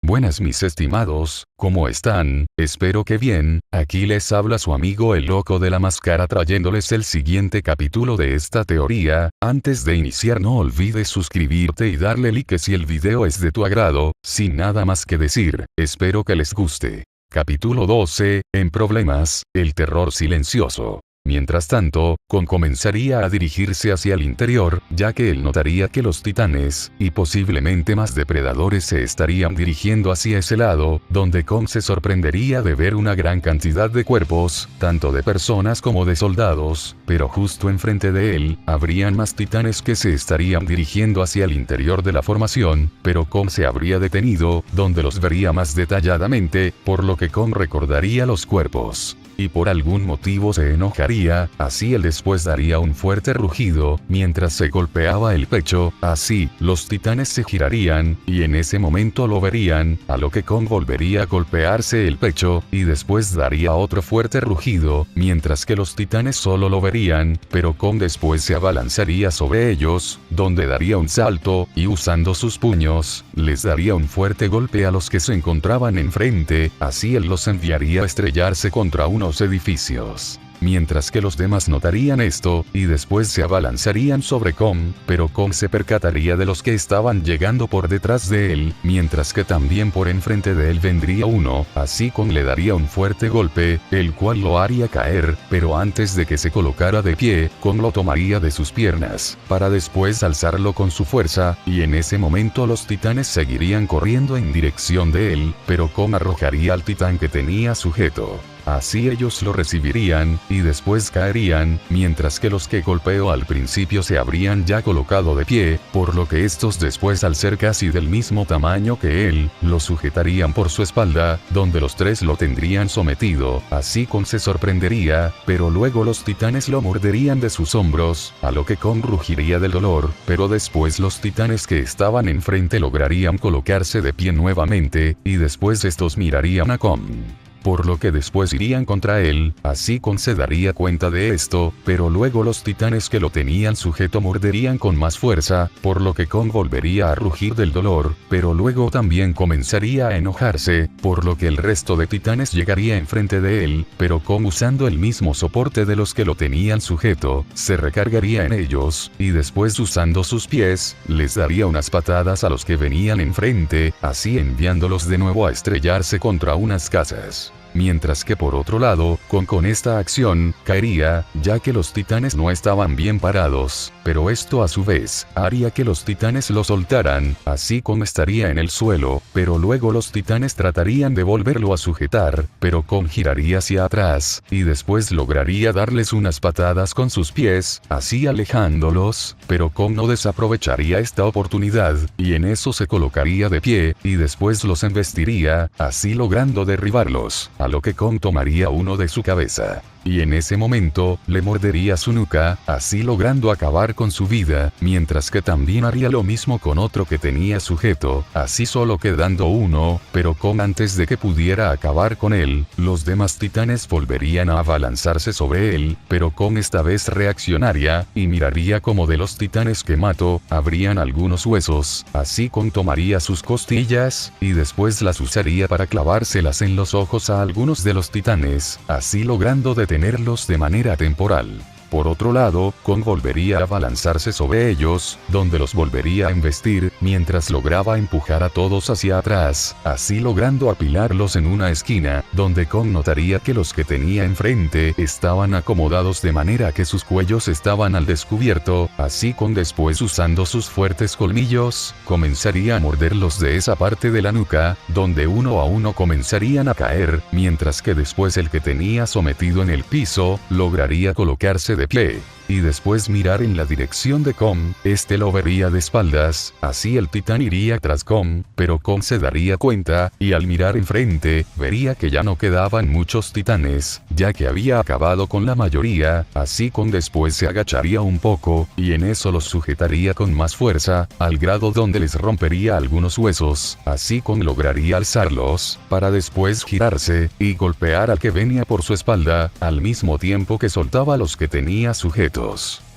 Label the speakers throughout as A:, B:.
A: Buenas mis estimados, ¿cómo están? Espero que bien. Aquí les habla su amigo el loco de la máscara trayéndoles el siguiente capítulo de esta teoría. Antes de iniciar no olvides suscribirte y darle like si el video es de tu agrado. Sin nada más que decir, espero que les guste. Capítulo 12, en problemas, el terror silencioso. Mientras tanto, Kong comenzaría a dirigirse hacia el interior, ya que él notaría que los titanes, y posiblemente más depredadores se estarían dirigiendo hacia ese lado, donde Kong se sorprendería de ver una gran cantidad de cuerpos, tanto de personas como de soldados, pero justo enfrente de él, habrían más titanes que se estarían dirigiendo hacia el interior de la formación, pero Kong se habría detenido, donde los vería más detalladamente, por lo que Kong recordaría los cuerpos. Y por algún motivo se enojaría, así él después daría un fuerte rugido, mientras se golpeaba el pecho, así, los titanes se girarían, y en ese momento lo verían, a lo que Kong volvería a golpearse el pecho, y después daría otro fuerte rugido, mientras que los titanes solo lo verían, pero Kong después se abalanzaría sobre ellos, donde daría un salto, y usando sus puños, les daría un fuerte golpe a los que se encontraban enfrente, así él los enviaría a estrellarse contra unos edificios. Mientras que los demás notarían esto, y después se abalanzarían sobre Kong, pero Kong se percataría de los que estaban llegando por detrás de él, mientras que también por enfrente de él vendría uno, así Kong le daría un fuerte golpe, el cual lo haría caer, pero antes de que se colocara de pie, Kong lo tomaría de sus piernas, para después alzarlo con su fuerza, y en ese momento los titanes seguirían corriendo en dirección de él, pero Kong arrojaría al titán que tenía sujeto. Así ellos lo recibirían, y después caerían, mientras que los que golpeó al principio se habrían ya colocado de pie, por lo que estos después al ser casi del mismo tamaño que él, lo sujetarían por su espalda, donde los tres lo tendrían sometido, así Kong se sorprendería, pero luego los titanes lo morderían de sus hombros, a lo que Kong rugiría del dolor, pero después los titanes que estaban enfrente lograrían colocarse de pie nuevamente, y después estos mirarían a Kong. Por lo que después irían contra él, así Kong se daría cuenta de esto, pero luego los titanes que lo tenían sujeto morderían con más fuerza, por lo que Kong volvería a rugir del dolor, pero luego también comenzaría a enojarse, por lo que el resto de titanes llegaría enfrente de él, pero Kong usando el mismo soporte de los que lo tenían sujeto, se recargaría en ellos, y después usando sus pies, les daría unas patadas a los que venían enfrente, así enviándolos de nuevo a estrellarse contra unas casas. Mientras que por otro lado, Kong con esta acción, caería, ya que los titanes no estaban bien parados, pero esto a su vez, haría que los titanes lo soltaran, así Kong estaría en el suelo, pero luego los titanes tratarían de volverlo a sujetar, pero Kong giraría hacia atrás, y después lograría darles unas patadas con sus pies, así alejándolos, pero Kong no desaprovecharía esta oportunidad, y en eso se colocaría de pie, y después los embestiría, así logrando derribarlos. A lo que Kong tomaría uno de su cabeza, y en ese momento, le mordería su nuca, así logrando acabar con su vida, mientras que también haría lo mismo con otro que tenía sujeto, así solo quedando uno, pero Kong antes de que pudiera acabar con él, los demás titanes volverían a abalanzarse sobre él, pero Kong esta vez reaccionaría, y miraría como de los titanes que mató, habrían algunos huesos, así Kong tomaría sus costillas, y después las usaría para clavárselas en los ojos a algunos de los titanes, así logrando detenerlos de manera temporal. Por otro lado, Kong volvería a abalanzarse sobre ellos, donde los volvería a embestir, mientras lograba empujar a todos hacia atrás, así logrando apilarlos en una esquina, donde Kong notaría que los que tenía enfrente estaban acomodados de manera que sus cuellos estaban al descubierto, así Kong después usando sus fuertes colmillos, comenzaría a morderlos de esa parte de la nuca, donde uno a uno comenzarían a caer, mientras que después el que tenía sometido en el piso, lograría colocarse de pie, y después mirar en la dirección de Kong, este lo vería de espaldas, así el titán iría tras Kong, pero Kong se daría cuenta, y al mirar enfrente, vería que ya no quedaban muchos titanes, ya que había acabado con la mayoría, así Kong después se agacharía un poco, y en eso los sujetaría con más fuerza, al grado donde les rompería algunos huesos, así Kong lograría alzarlos, para después girarse, y golpear al que venía por su espalda, al mismo tiempo que soltaba a los que tenía sujetos.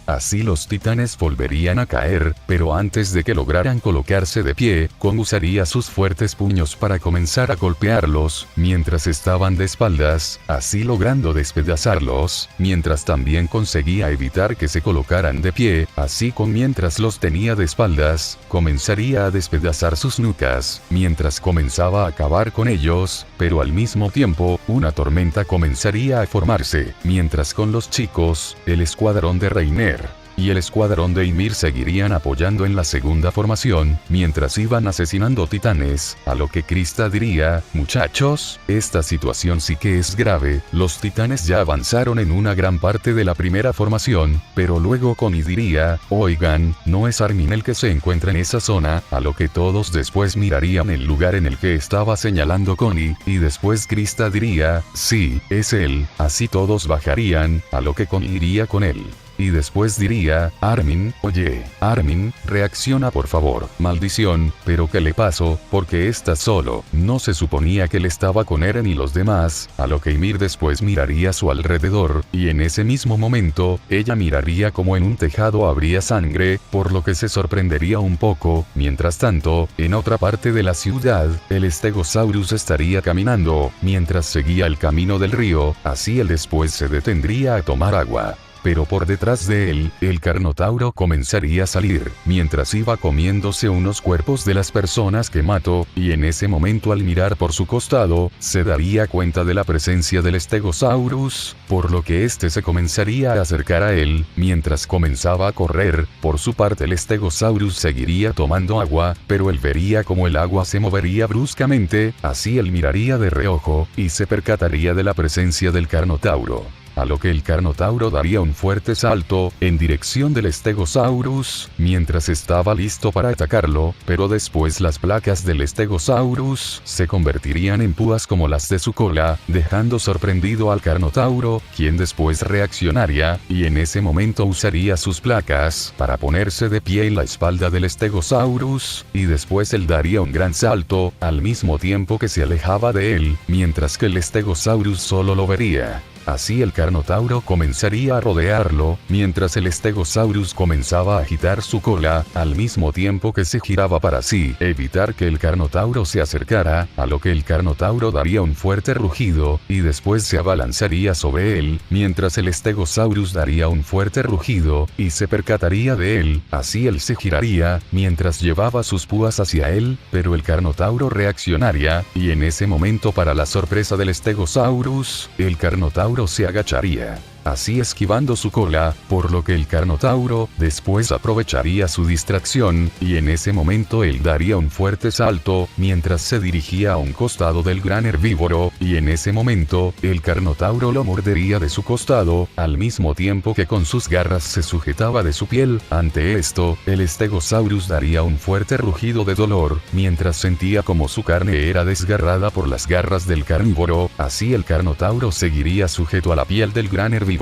A: así los titanes volverían a caer, pero antes de que lograran colocarse de pie, Kong usaría sus fuertes puños para comenzar a golpearlos, mientras estaban de espaldas, así logrando despedazarlos, mientras también conseguía evitar que se colocaran de pie, así Kong mientras los tenía de espaldas, comenzaría a despedazar sus nucas, mientras comenzaba a acabar con ellos, pero al mismo tiempo, una tormenta comenzaría a formarse, mientras con los chicos, el escuadrón de Reiner y el escuadrón de Ymir seguirían apoyando en la segunda formación, mientras iban asesinando titanes, a lo que Krista diría, muchachos, esta situación sí que es grave, los titanes ya avanzaron en una gran parte de la primera formación, pero luego Connie diría, oigan, no es Armin el que se encuentra en esa zona, a lo que todos después mirarían el lugar en el que estaba señalando Connie, y después Krista diría, sí, es él, así todos bajarían, a lo que Connie iría con él. Y después diría, Armin, oye, Armin, reacciona por favor, maldición, pero ¿qué le pasó? Porque estás solo, no se suponía que él estaba con Eren y los demás, a lo que Ymir después miraría a su alrededor, y en ese mismo momento, ella miraría como en un tejado habría sangre, por lo que se sorprendería un poco, mientras tanto, en otra parte de la ciudad, el Stegosaurus estaría caminando, mientras seguía el camino del río, así él después se detendría a tomar agua. Pero por detrás de él, el Carnotauro comenzaría a salir, mientras iba comiéndose unos cuerpos de las personas que mató, y en ese momento al mirar por su costado, se daría cuenta de la presencia del Stegosaurus, por lo que este se comenzaría a acercar a él, mientras comenzaba a correr. Por su parte el Stegosaurus seguiría tomando agua, pero él vería como el agua se movería bruscamente, así él miraría de reojo, y se percataría de la presencia del Carnotauro. A lo que el Carnotauro daría un fuerte salto, en dirección del Stegosaurus, mientras estaba listo para atacarlo, pero después las placas del Stegosaurus se convertirían en púas como las de su cola, dejando sorprendido al Carnotauro, quien después reaccionaría, y en ese momento usaría sus placas para ponerse de pie en la espalda del Stegosaurus, y después él daría un gran salto, al mismo tiempo que se alejaba de él, mientras que el Stegosaurus solo lo vería. Así el Carnotauro comenzaría a rodearlo, mientras el Stegosaurus comenzaba a agitar su cola, al mismo tiempo que se giraba para así evitar que el Carnotauro se acercara, a lo que el Carnotauro daría un fuerte rugido, y después se abalanzaría sobre él, mientras el Stegosaurus daría un fuerte rugido, y se percataría de él, así él se giraría, mientras llevaba sus púas hacia él, pero el Carnotauro reaccionaría, y en ese momento para la sorpresa del Stegosaurus, el Carnotauro se agacharía, así esquivando su cola, por lo que el Carnotauro después aprovecharía su distracción, y en ese momento él daría un fuerte salto, mientras se dirigía a un costado del gran herbívoro, y en ese momento, el Carnotauro lo mordería de su costado, al mismo tiempo que con sus garras se sujetaba de su piel. Ante esto, el Stegosaurus daría un fuerte rugido de dolor, mientras sentía como su carne era desgarrada por las garras del carnívoro, así el Carnotauro seguiría sujeto a la piel del gran herbívoro.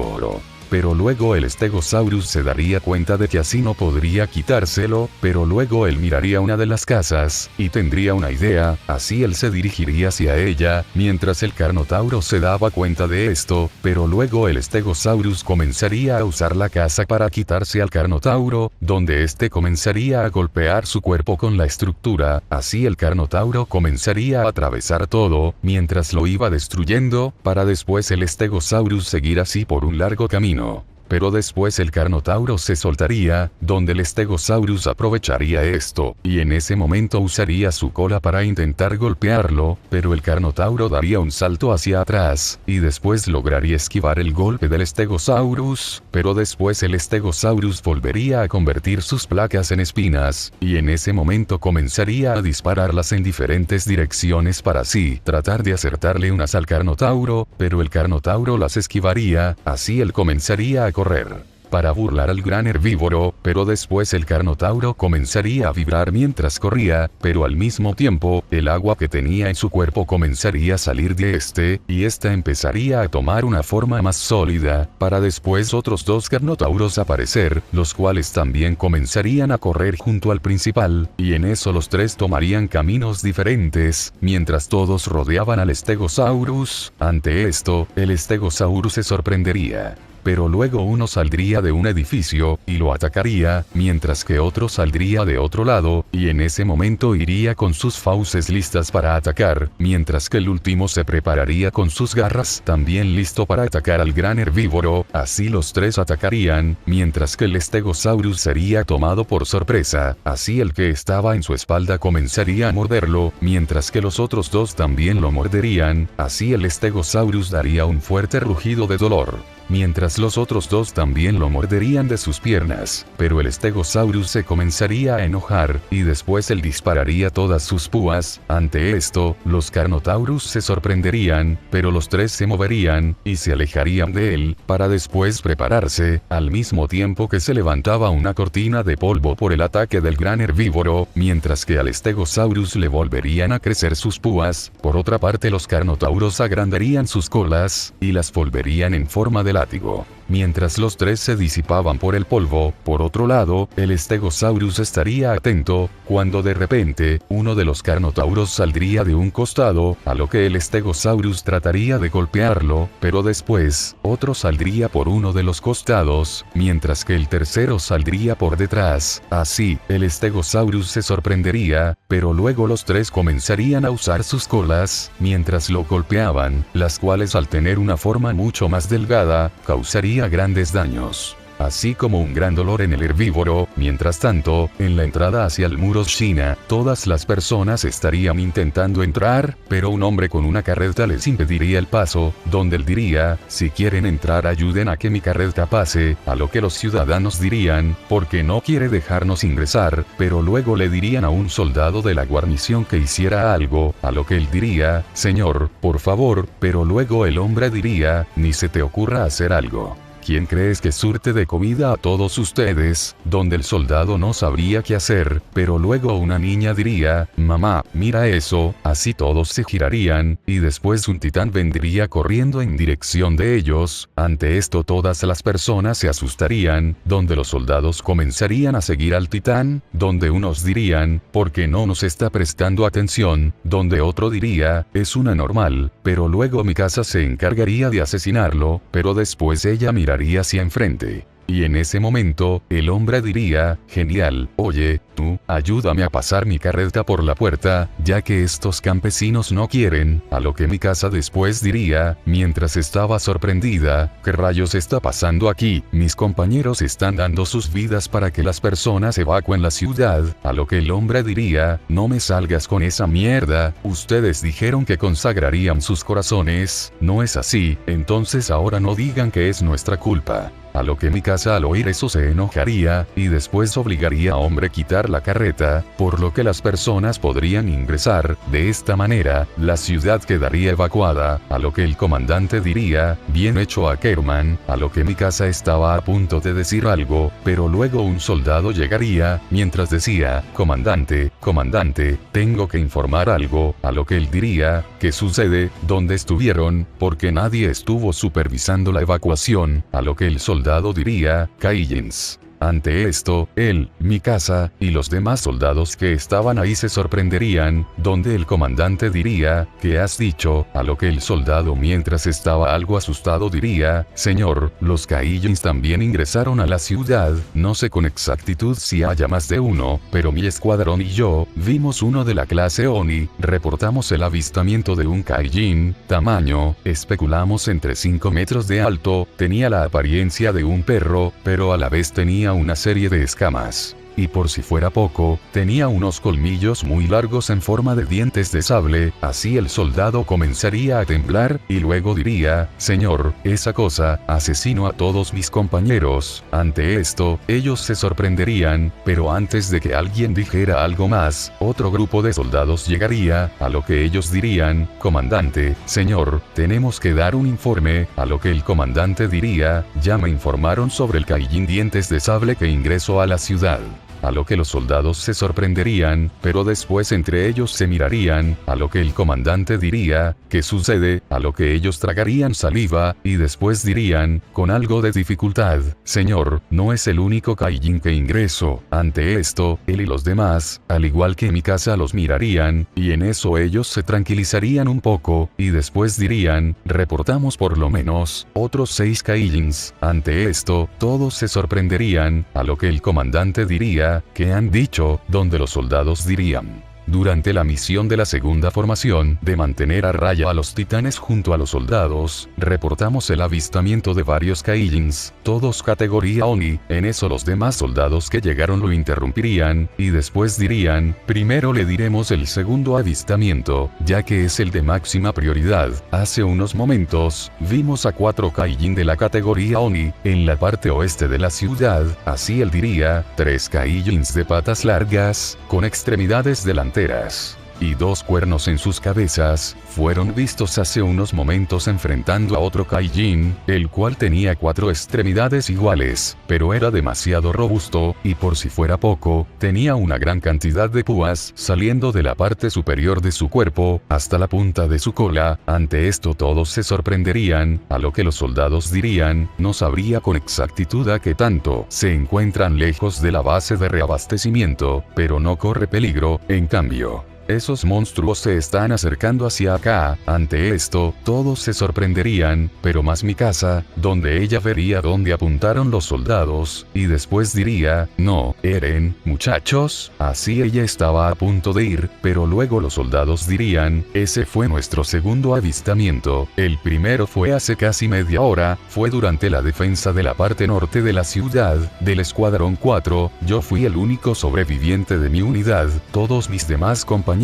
A: Pero luego el Stegosaurus se daría cuenta de que así no podría quitárselo, pero luego él miraría una de las casas, y tendría una idea, así él se dirigiría hacia ella, mientras el Carnotauro se daba cuenta de esto, pero luego el Stegosaurus comenzaría a usar la casa para quitarse al Carnotauro, donde este comenzaría a golpear su cuerpo con la estructura, así el Carnotauro comenzaría a atravesar todo, mientras lo iba destruyendo, para después el Stegosaurus seguir así por un largo camino. Pero después el Carnotauro se soltaría, donde el Stegosaurus aprovecharía esto, y en ese momento usaría su cola para intentar golpearlo, pero el Carnotauro daría un salto hacia atrás, y después lograría esquivar el golpe del Stegosaurus, pero después el Stegosaurus volvería a convertir sus placas en espinas, y en ese momento comenzaría a dispararlas en diferentes direcciones para así tratar de acertarle unas al Carnotauro, pero el Carnotauro las esquivaría, así él comenzaría a correr para burlar al gran herbívoro, pero después el Carnotauro comenzaría a vibrar mientras corría, pero al mismo tiempo, el agua que tenía en su cuerpo comenzaría a salir de este, y esta empezaría a tomar una forma más sólida, para después otros dos Carnotauros aparecer, los cuales también comenzarían a correr junto al principal, y en eso los tres tomarían caminos diferentes, mientras todos rodeaban al Stegosaurus. Ante esto, el Stegosaurus se sorprendería. pero luego uno saldría de un edificio, y lo atacaría, mientras que otro saldría de otro lado, y en ese momento iría con sus fauces listas para atacar, mientras que el último se prepararía con sus garras también listo para atacar al gran herbívoro, así los tres atacarían, mientras que el Stegosaurus sería tomado por sorpresa, así el que estaba en su espalda comenzaría a morderlo, mientras que los otros dos también lo morderían, así el Stegosaurus daría un fuerte rugido de dolor. Mientras los otros dos también lo morderían de sus piernas, pero el Stegosaurus se comenzaría a enojar, y después él dispararía todas sus púas. Ante esto, los Carnotaurus se sorprenderían, pero los tres se moverían, y se alejarían de él, para después prepararse, al mismo tiempo que se levantaba una cortina de polvo por el ataque del gran herbívoro, mientras que al Stegosaurus le volverían a crecer sus púas. Por otra parte, los Carnotauros agrandarían sus colas, y las volverían en forma de látigo. Mientras los tres se disipaban por el polvo, por otro lado, el Stegosaurus estaría atento, cuando de repente, uno de los Carnotauros saldría de un costado, a lo que el Stegosaurus trataría de golpearlo, pero después, otro saldría por uno de los costados, mientras que el tercero saldría por detrás. Así, el Stegosaurus se sorprendería, pero luego los tres comenzarían a usar sus colas, mientras lo golpeaban, las cuales al tener una forma mucho más delgada, causaría grandes daños, así como un gran dolor en el herbívoro. Mientras tanto, en la entrada hacia el muro China, todas las personas estarían intentando entrar, pero un hombre con una carreta les impediría el paso, donde él diría: si quieren entrar ayuden a que mi carreta pase, a lo que los ciudadanos dirían: porque no quiere dejarnos ingresar, pero luego le dirían a un soldado de la guarnición que hiciera algo, a lo que él diría: señor, por favor, pero luego el hombre diría: ni se te ocurra hacer algo. ¿Quién crees que surte de comida a todos ustedes? Donde el soldado no sabría qué hacer, pero luego una niña diría: mamá, mira eso, así todos se girarían, y después un titán vendría corriendo en dirección de ellos. Ante esto todas las personas se asustarían, donde los soldados comenzarían a seguir al titán, donde unos dirían: ¿por qué no nos está prestando atención? Donde otro diría: es una normal, pero luego mi casa se encargaría de asesinarlo, pero después ella miraría hacia enfrente. Y en ese momento, el hombre diría: genial, oye, tú, ayúdame a pasar mi carreta por la puerta, ya que estos campesinos no quieren, a lo que mi casa después diría, mientras estaba sorprendida: ¿qué rayos está pasando aquí? Mis compañeros están dando sus vidas para que las personas evacúen la ciudad, a lo que el hombre diría: no me salgas con esa mierda, ustedes dijeron que consagrarían sus corazones, ¿no es así? Entonces ahora no digan que es nuestra culpa. A lo que mi casa al oír eso se enojaría, y después obligaría a hombre a quitar la carreta, por lo que las personas podrían ingresar. De esta manera, la ciudad quedaría evacuada, a lo que el comandante diría: bien hecho Ackerman, a lo que mi casa estaba a punto de decir algo, pero luego un soldado llegaría, mientras decía: comandante, tengo que informar algo, a lo que él diría: ¿qué sucede? ¿Dónde estuvieron? Porque nadie estuvo supervisando la evacuación, a lo que el soldado diría: Kaijins. Ante esto, él, mi casa, y los demás soldados que estaban ahí se sorprenderían, donde el comandante diría: ¿qué has dicho? A lo que el soldado, mientras estaba algo asustado, diría: señor, los Kaijins también ingresaron a la ciudad, no sé con exactitud si haya más de uno, pero mi escuadrón y yo, vimos uno de la clase Oni, reportamos el avistamiento de un Kaijin, tamaño, especulamos entre 5 metros de alto, tenía la apariencia de un perro, pero a la vez tenía una serie de escamas. Y por si fuera poco, tenía unos colmillos muy largos en forma de dientes de sable. Así el soldado comenzaría a temblar, y luego diría: señor, esa cosa, asesino a todos mis compañeros. Ante esto, ellos se sorprenderían, pero antes de que alguien dijera algo más, otro grupo de soldados llegaría, a lo que ellos dirían: comandante, señor, tenemos que dar un informe, a lo que el comandante diría: ya me informaron sobre el Kaijin dientes de sable que ingresó a la ciudad. a lo que los soldados se sorprenderían, pero después entre ellos se mirarían, a lo que el comandante diría, ¿qué sucede?, a lo que ellos tragarían saliva, y después dirían, con algo de dificultad, señor, no es el único Kaijin que ingreso. Ante esto, él y los demás, al igual que Mikasa, los mirarían, y en eso ellos se tranquilizarían un poco, y después dirían, reportamos por lo menos otros 6 Kaijins. Ante esto, todos se sorprenderían, a lo que el comandante diría, ¿qué han dicho?, donde los soldados dirían, durante la misión de la segunda formación, de mantener a raya a los titanes junto a los soldados, reportamos el avistamiento de varios Kaijins, todos categoría Oni. En eso los demás soldados que llegaron lo interrumpirían, y después dirían, primero le diremos el segundo avistamiento, ya que es el de máxima prioridad. Hace unos momentos, vimos a 4 Kaijin de la categoría Oni, en la parte oeste de la ciudad, así él diría, 3 Kaijins de patas largas, con extremidades delanteras, y 2 cuernos en sus cabezas, fueron vistos hace unos momentos enfrentando a otro Kaijin, el cual tenía 4 extremidades iguales, pero era demasiado robusto, y por si fuera poco, tenía una gran cantidad de púas saliendo de la parte superior de su cuerpo, hasta la punta de su cola. Ante esto todos se sorprenderían, a lo que los soldados dirían, no sabría con exactitud a qué tanto se encuentran lejos de la base de reabastecimiento, pero no corre peligro, en cambio, esos monstruos se están acercando hacia acá. Ante esto, todos se sorprenderían, pero más Mikasa, donde ella vería dónde apuntaron los soldados, y después diría, no, Eren, muchachos, así ella estaba a punto de ir, pero luego los soldados dirían, ese fue nuestro segundo avistamiento, el primero fue hace casi media hora, fue durante la defensa de la parte norte de la ciudad, del escuadrón 4, yo fui el único sobreviviente de mi unidad, todos mis demás compañeros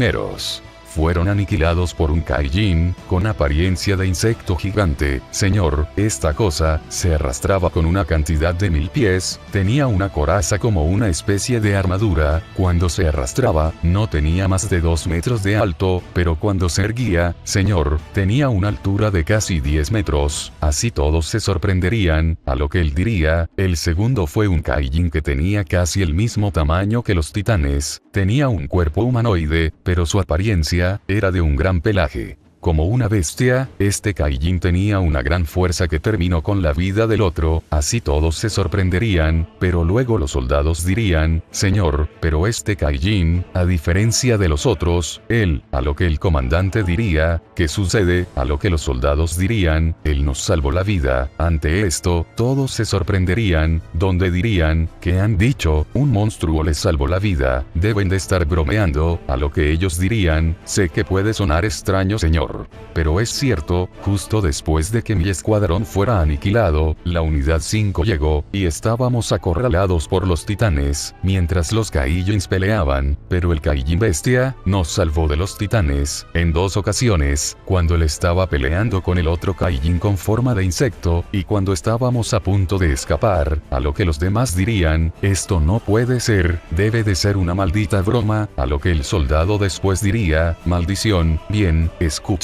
A: fueron aniquilados por un Kaijin, con apariencia de insecto gigante. Señor, esta cosa, se arrastraba con una cantidad de 1000 pies, tenía una coraza como una especie de armadura, cuando se arrastraba, no tenía más de 2 metros de alto, pero cuando se erguía, señor, tenía una altura de casi 10 metros, así todos se sorprenderían, a lo que él diría, el segundo fue un Kaijin que tenía casi el mismo tamaño que los titanes, tenía un cuerpo humanoide, pero su apariencia era de un gran pelaje. Como una bestia, este Kaijin tenía una gran fuerza que terminó con la vida del otro, así todos se sorprenderían, pero luego los soldados dirían, señor, pero este Kaijin, a diferencia de los otros, él, a lo que el comandante diría, ¿qué sucede?, a lo que los soldados dirían, él nos salvó la vida. Ante esto, todos se sorprenderían, donde dirían, ¿qué han dicho?, un monstruo les salvó la vida, deben de estar bromeando, a lo que ellos dirían, sé que puede sonar extraño, señor, pero es cierto, justo después de que mi escuadrón fuera aniquilado, la unidad 5 llegó, y estábamos acorralados por los titanes, mientras los Kaijins peleaban, pero el Kaijin bestia, nos salvó de los titanes, en 2 ocasiones, cuando él estaba peleando con el otro Kaijin con forma de insecto, y cuando estábamos a punto de escapar, a lo que los demás dirían, esto no puede ser, debe de ser una maldita broma, a lo que el soldado después diría, maldición, bien, escúchenme.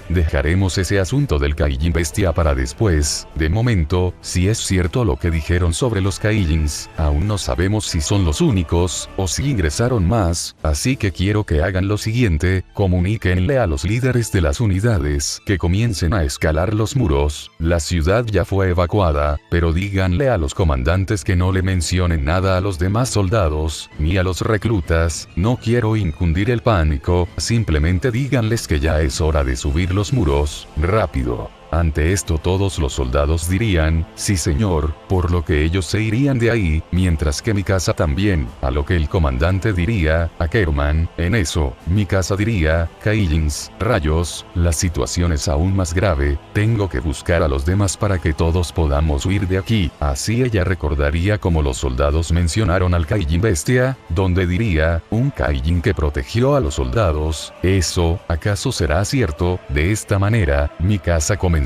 A: Dejaremos ese asunto del Kaijin bestia para después. De momento, si es cierto lo que dijeron sobre los Kaijins, aún no sabemos si son los únicos, o si ingresaron más, así que quiero que hagan lo siguiente, comuníquenle a los líderes de las unidades que comiencen a escalar los muros. La ciudad ya fue evacuada, pero díganle a los comandantes que no le mencionen nada a los demás soldados, ni a los reclutas, no quiero infundir el pánico, simplemente díganles que ya es hora de subir los muros, rápido. Ante esto todos los soldados dirían, sí señor, por lo que ellos se irían de ahí, mientras que Mikasa también, a lo que el comandante diría, Ackerman, en eso, Mikasa diría, Kaijins, rayos, la situación es aún más grave, tengo que buscar a los demás para que todos podamos huir de aquí, así ella recordaría como los soldados mencionaron al Kaijin bestia, donde diría, un Kaijin que protegió a los soldados, eso, ¿acaso será cierto? De esta manera, Mikasa comenzaría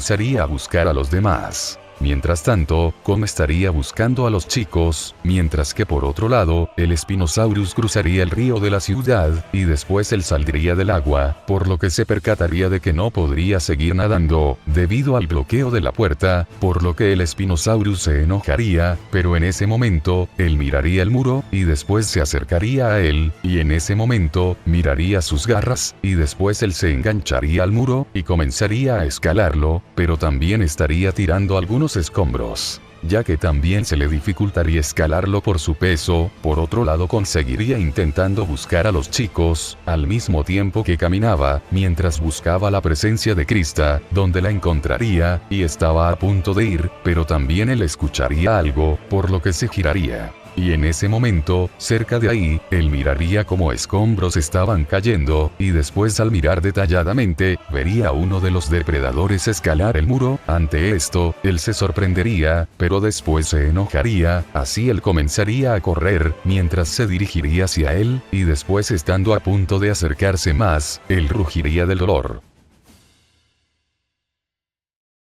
A: a buscar a los demás. Mientras tanto, Kong estaría buscando a los chicos, mientras que por otro lado, el Spinosaurus cruzaría el río de la ciudad, y después él saldría del agua, por lo que se percataría de que no podría seguir nadando, debido al bloqueo de la puerta, por lo que el Spinosaurus se enojaría, pero en ese momento, él miraría el muro, y después se acercaría a él, y en ese momento, miraría sus garras, y después él se engancharía al muro, y comenzaría a escalarlo, pero también estaría tirando algunos escombros, ya que también se le dificultaría escalarlo por su peso. Por otro lado, conseguiría intentando buscar a los chicos, al mismo tiempo que caminaba, mientras buscaba la presencia de Krista, donde la encontraría, y estaba a punto de ir, pero también él escucharía algo, por lo que se giraría. Y en ese momento, cerca de ahí, él miraría cómo escombros estaban cayendo, y después al mirar detalladamente, vería a uno de los depredadores escalar el muro. Ante esto, él se sorprendería, pero después se enojaría, así él comenzaría a correr, mientras se dirigiría hacia él, y después estando a punto de acercarse más, él rugiría del dolor.